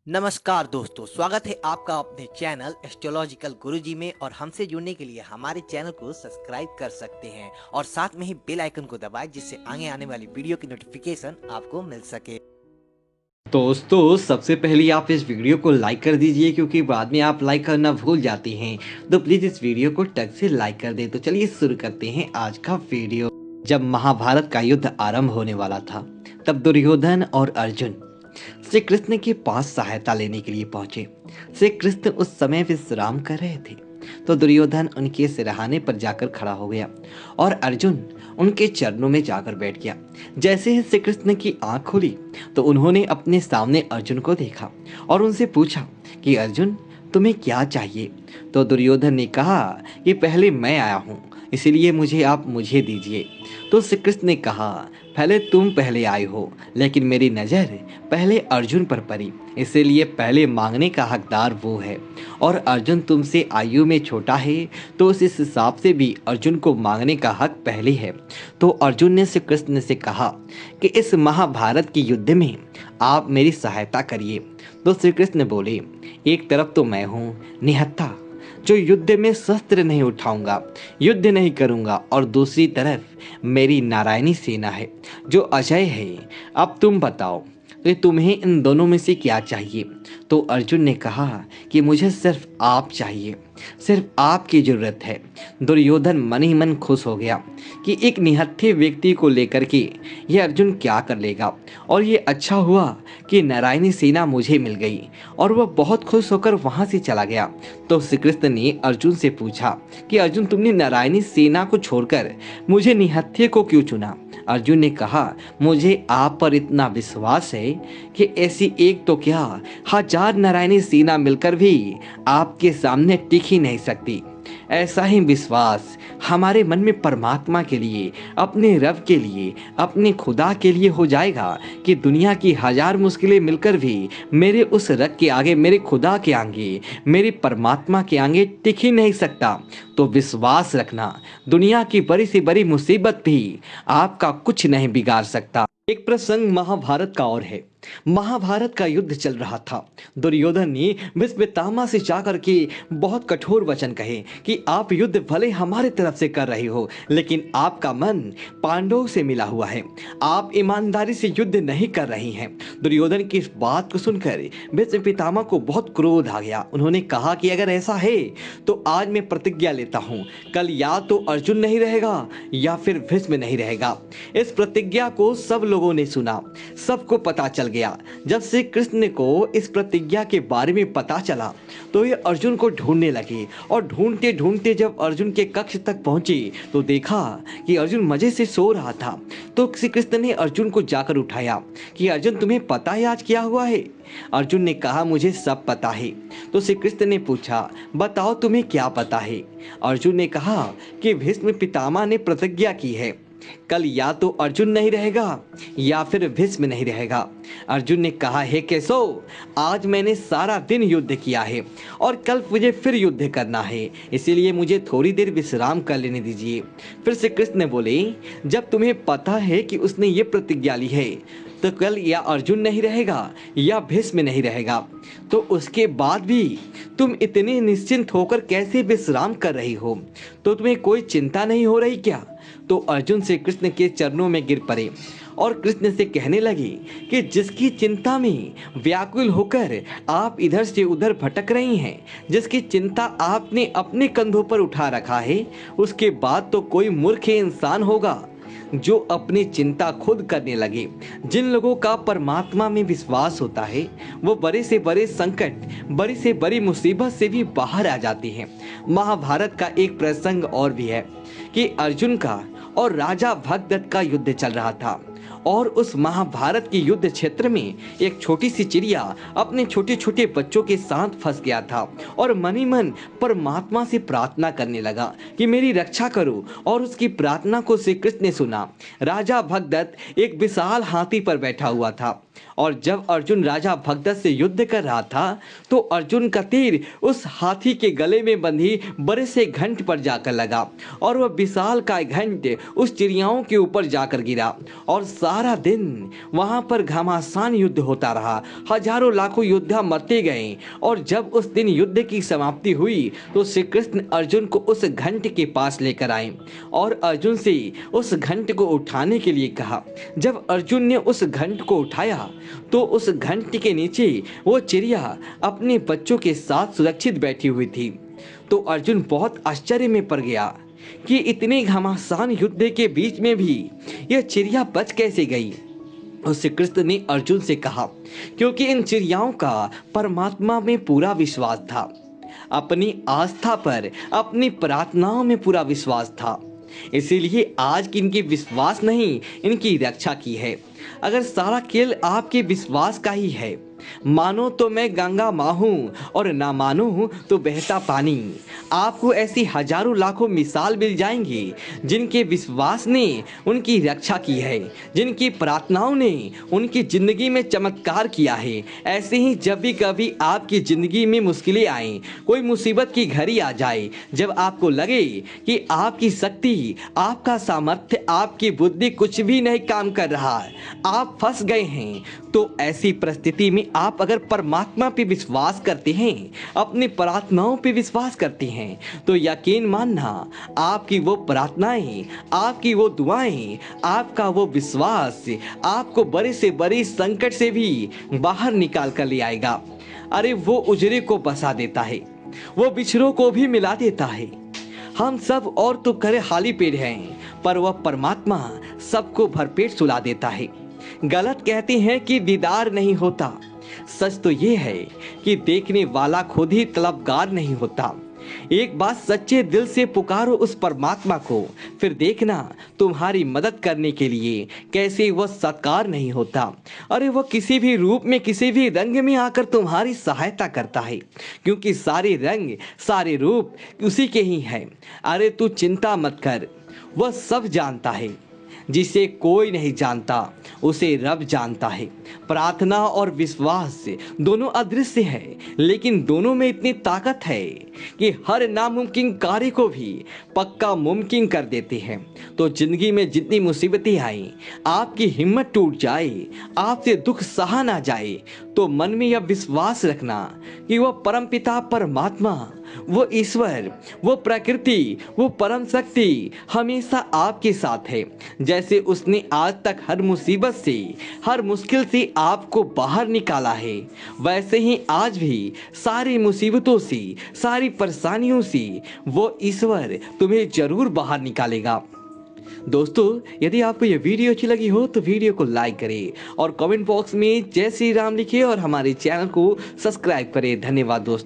नमस्कार दोस्तों, स्वागत है आपका अपने चैनल एस्ट्रोलॉजिकल गुरुजी में। और हमसे जुड़ने के लिए हमारे चैनल को सब्सक्राइब कर सकते हैं और साथ में ही बेल आइकन को दबाएं, जिससे आगे आने वाली वीडियो की नोटिफिकेशन आपको मिल सके। दोस्तों, सबसे पहले आप इस वीडियो को लाइक कर दीजिए, क्योंकि बाद में आप लाइक करना भूल जाते हैं। तो प्लीज़ इस वीडियो को टक से लाइक कर दें। तो चलिए शुरू करते हैं आज का वीडियो। जब महाभारत का युद्ध आरंभ होने वाला था, तब दुर्योधन और अर्जुन श्री कृष्ण के पास सहायता लेने के लिए पहुंचे। श्री कृष्ण उस समय विश्राम कर रहे थे, तो दुर्योधन उनके सिरहाने पर जाकर खड़ा हो गया और अर्जुन उनके चरणों में जाकर बैठ गया। जैसे ही श्री कृष्ण की आंख खुली, तो उन्होंने अपने सामने अर्जुन को देखा और उनसे पूछा कि अर्जुन, तुम्हें क्या चाहिए। तो दुर्योधन ने कहा कि पहले मैं आया हूँ, इसलिए मुझे दीजिए। तो श्री कृष्ण ने कहा, पहले तुम पहले आए हो, लेकिन मेरी नज़र पहले अर्जुन पर पड़ी, इसीलिए पहले मांगने का हकदार वो है। और अर्जुन तुमसे आयु में छोटा है, तो उस हिसाब से भी अर्जुन को मांगने का हक पहले है। तो अर्जुन ने श्री कृष्ण से कहा कि इस महाभारत के युद्ध में आप मेरी सहायता करिए। तो श्री कृष्ण बोले, एक तरफ तो मैं हूँ निहत्था, जो युद्ध में शस्त्र नहीं उठाऊंगा, युद्ध नहीं करूंगा, और दूसरी तरफ मेरी नारायणी सेना है जो अजय है। अब तुम बताओ कि तुम्हें इन दोनों में से क्या चाहिए। तो अर्जुन ने कहा कि मुझे सिर्फ आप चाहिए, सिर्फ आपकी जरूरत है। दुर्योधन मन ही मन खुश हो गया कि एक निहत्थे व्यक्ति को लेकर के ये अर्जुन क्या कर लेगा, और ये अच्छा हुआ कि नारायणी सेना मुझे मिल गई। और वह बहुत खुश होकर वहां से चला गया। तो श्री कृष्ण ने अर्जुन से पूछा कि अर्जुन, तुमने नारायणी सेना को छोड़कर मुझे निहत्थे को क्यों चुना। अर्जुन ने कहा, मुझे आप पर इतना विश्वास है कि ऐसी एक तो क्या, हजार नारायणी सेना मिलकर भी आपके सामने टिक ही नहीं सकती। ऐसा ही विश्वास हमारे मन में परमात्मा के लिए, अपने रब के लिए, अपने खुदा के लिए हो जाएगा कि दुनिया की हजार मुश्किलें मिलकर भी मेरे उस रब के आगे, मेरे खुदा के आगे, मेरे परमात्मा के आगे टिक ही नहीं सकता। तो विश्वास रखना, दुनिया की बड़ी से बड़ी मुसीबत भी आपका कुछ नहीं बिगाड़ सकता। एक प्रसंग महाभारत का और है। महाभारत का युद्ध चल रहा था। दुर्योधन ने भीष्म पितामह से जाकर के बहुत कठोर वचन कहे कि आप युद्ध भले हमारे तरफ से कर रहे हो, लेकिन आपका मन पांडवों से मिला हुआ है, आप ईमानदारी से युद्ध नहीं कर रही हैं। दुर्योधन की इस बात को सुनकर भीष्म पितामह को बहुत क्रोध आ गया। उन्होंने कहा कि अगर ऐसा है तो आज मैं प्रतिज्ञा लेता हूँ, कल या तो अर्जुन नहीं रहेगा या फिर भीष्म नहीं रहेगा। इस प्रतिज्ञा को सब लोगों ने सुना, सबको पता चल गया। जब श्री कृष्ण को इस प्रतिज्ञा के बारे में पता चला, तो ये अर्जुन को ढूंढने लगे। और ढूंढते ढूंढते जब अर्जुन के कक्ष तक पहुंचे, तो देखा कि अर्जुन मजे से सो रहा था। तो श्री कृष्ण ने अर्जुन को जाकर उठाया कि अर्जुन, तुम्हें पता है आज क्या हुआ है। अर्जुन ने कहा, मुझे सब पता है। तो श्री कृष्ण ने पूछा, बताओ तुम्हें क्या पता है। अर्जुन ने कहा कि भीष्म पितामह ने प्रतिज्ञा की है, कल या तो अर्जुन नहीं रहेगा या फिर भीष्म नहीं रहेगा। अर्जुन ने कहा, हे केशव, आज मैंने सारा दिन युद्ध किया है और कल मुझे फिर युद्ध करना है, इसीलिए मुझे थोड़ी देर विश्राम कर लेने दीजिए। फिर श्री कृष्ण बोले, जब तुम्हें पता है कि उसने ये प्रतिज्ञा ली है, तो कल या अर्जुन नहीं रहेगा या भीष्म नहीं रहेगा, तो उसके बाद भी तुम इतने निश्चिंत होकर कैसे विश्राम कर रही हो। तो तुम्हें कोई चिंता नहीं हो रही क्या। तो अर्जुन से कृष्ण के चरणों में गिर पड़े और कृष्ण से कहने लगे कि जिसकी चिंता में व्याकुल होकर आप इधर से उधर भटक रही हैं, जिसकी चिंता आपने अपने कंधों पर उठा रखा है, उसके बाद तो कोई मूर्ख इंसान होगा जो अपनी चिंता खुद करने लगे। जिन लोगों का परमात्मा में विश्वास होता है, वो बड़े से बड़े संकट, बड़ी से बड़ी मुसीबत से भी बाहर आ जाती हैं। महाभारत का एक प्रसंग और भी है कि अर्जुन का और राजा भगदत्त का युद्ध चल रहा था। और उस महाभारत के युद्ध क्षेत्र में एक छोटी सी चिड़िया अपने छोटे छोटे बच्चों के साथ फंस गया था और मन ही मन परमात्मा से प्रार्थना करने लगा कि मेरी रक्षा करो। और उसकी प्रार्थना को श्री कृष्ण ने सुना। राजा भगदत्त एक विशाल हाथी पर बैठा हुआ था और जब अर्जुन राजा भगदत्त से युद्ध कर रहा था तो अर्जुन का तीर उस हाथी के गले में बंधी बड़े से घंट पर जाकर लगा और वह विशाल काय घंट उस चिड़ियाओं के ऊपर जाकर गिरा और सारा दिन वहां पर घमासान युद्ध होता रहा। हजारों लाखों योद्धा मरते गए और जब उस दिन युद्ध की समाप्ति हुई तो श्री कृष्ण अर्जुन को उस घंट के पास लेकर आए और अर्जुन से उस घंट को उठाने के लिए कहा। जब अर्जुन ने उस घंट को उठाया तो उस घंट के नीचे वो चिड़िया अपने बच्चों के साथ सुरक्षित बैठी हुई थी। तो अर्जुन बहुत आश्चर्य में पड़ गया कि इतने घमासान युद्ध के बीच में भी यह चिड़िया बच कैसे गई। उससे कृष्ण ने अर्जुन से कहा, क्योंकि इन चिड़ियाओं का परमात्मा में पूरा विश्वास था, अपनी आस्था पर, अपनी प्रार्थनाओं में पूरा विश्वास था, इसीलिए आज की इनकी विश्वास नहीं इनकी रक्षा की है। अगर सारा खेल आपके विश्वास का ही है, मानो तो मैं गंगा माँ हूँ और ना मानो तो बहता पानी। आपको ऐसी हजारों लाखों मिसाल मिल जाएंगी जिनके विश्वास ने उनकी रक्षा की है, जिनकी प्रार्थनाओं ने उनकी जिंदगी में चमत्कार किया है। ऐसे ही जब भी कभी आपकी जिंदगी में मुश्किलें आए, कोई मुसीबत की घड़ी आ जाए, जब आपको लगे कि आपकी शक्ति, आपका सामर्थ्य, आपकी बुद्धि कुछ भी नहीं काम कर रहा, आप फंस गए हैं, तो ऐसी परिस्थिति में आप अगर परमात्मा पे विश्वास करते हैं, अपनी प्रार्थनाओं पे विश्वास करते हैं, तो यकीन मानना आपकी वो प्रार्थनाएं, आपकी वो दुआएं, आपका वो विश्वास आपको बड़े से बड़े संकट से भी बाहर निकाल कर ले आएगा। अरे वो उजरे को बसा देता है, वो बिछड़ों को भी मिला देता है। हम सब और तो करे खाली पेट हैं, पर वह परमात्मा सबको भरपेट सुला देता है। गलत कहते हैं कि दीदार नहीं होता, सच तो ये है कि देखने वाला खुद ही तलबगार नहीं होता। एक बात सच्चे दिल से पुकारो उस परमात्मा को, फिर देखना तुम्हारी मदद करने के लिए कैसे वह सत्कार नहीं होता। अरे वह किसी भी रूप में, किसी भी रंग में आकर तुम्हारी सहायता करता है, क्योंकि सारे रंग, सारे रूप उसी के ही हैं। अरे तू चिंता मत कर, वह सब जानता है, जिसे कोई नहीं जानता उसे रब जानता है। प्रार्थना और विश्वास दोनों अदृश्य है, लेकिन दोनों में इतनी ताकत है कि हर नामुमकिन कार्य को भी पक्का मुमकिन कर देते हैं। तो जिंदगी में जितनी मुसीबतें आई, आपकी हिम्मत टूट जाए, आपसे दुख सहा ना जाए, तो मन में यह विश्वास रखना कि वह परमपिता परमात्मा, वो ईश्वर, वो प्रकृति, वो परम शक्ति हमेशा आपके साथ है। जैसे उसने आज तक हर मुसीबत से, हर मुश्किल से आपको बाहर निकाला है, वैसे ही आज भी सारी मुसीबतों से, सारी परेशानियों से वो ईश्वर तुम्हें जरूर बाहर निकालेगा। दोस्तों, यदि आपको यह वीडियो अच्छी लगी हो तो वीडियो को लाइक करें और कमेंट बॉक्स में जय श्री राम लिखें और हमारे चैनल को सब्सक्राइब करें। धन्यवाद दोस्तों।